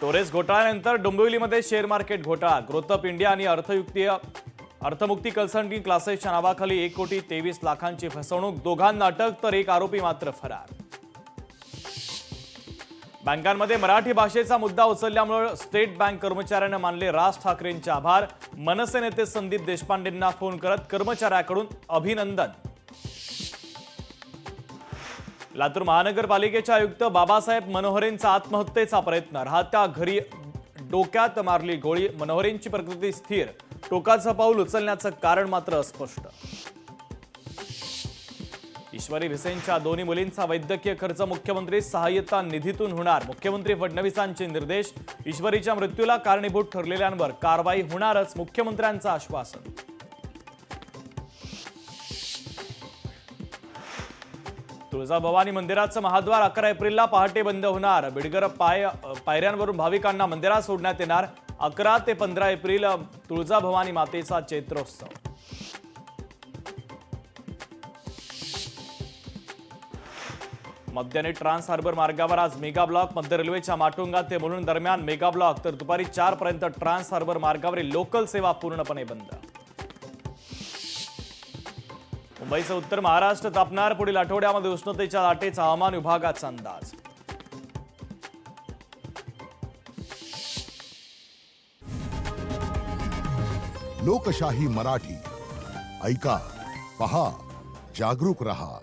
Torres घोटाळ्यानंतर डोंबिवलीमध्ये share market घोटाळा. ग्रोथअप India आणि अर्थमुक्ती consulting क्लासेसच्या नावाखाली 1,23,00,000ची फसवणूक. दोघांना अटक तर एक आरोपी मात्र फरार. बँकांमध्ये मराठी भाषेचा मुद्दा उचलल्यामुळे स्टेट बँक कर्मचाऱ्यांना मानले राज ठाकरेंचे आभार. मनसे नेते संदीप देशपांडेंना फोन करत कर्मचाऱ्याकडून अभिनंदन. लातूर महानगरपालिकेचे आयुक्त बाबासाहेब मनोहरेंचा आत्महत्येचा प्रयत्न. राहत्या घरी डोक्यात मारली गोळी. मनोहरेंची प्रकृती स्थिर. टोकाचं पाऊल उचलण्याचं कारण मात्र अस्पष्ट. ईश्वरी भिसेंच्या दोन्ही मुलींचा वैद्यकीय खर्च मुख्यमंत्री सहाय्यता निधीतून होणार. मुख्यमंत्री फडणवीसांचे निर्देश. ईश्वरीच्या मृत्यूला कारणीभूत ठरलेल्यांवर कारवाई होणारच, मुख्यमंत्र्यांचं आश्वासन. तुळजाभवानी मंदिराचं महाद्वार 11 एप्रिलला पहाटे बंद होणार. बिडगर पायऱ्यांवरून भाविकांना मंदिरात सोडण्यात येणार. 11 ते 15 एप्रिल तुळजाभवानी मातेचा चैत्रोत्सव. मध्य आणि ट्रान्स हार्बर मार्गावर आज मेगा ब्लॉक. मध्य रेल्वेच्या माटुंगा ते मुलुंड दरम्यान मेगा ब्लॉक, तर दुपारी 4 पर्यंत ट्रान्स हार्बर मार्गावरील लोकल सेवा पूर्णपणे बंद. मुंबईसह उत्तर महाराष्ट्र तापणार. पुढील आठवड्यामध्ये उष्णतेच्या लाटेचा हवामान विभागाचा अंदाज. लोकशाही मराठी ऐका, पहा, जागरूक रहा.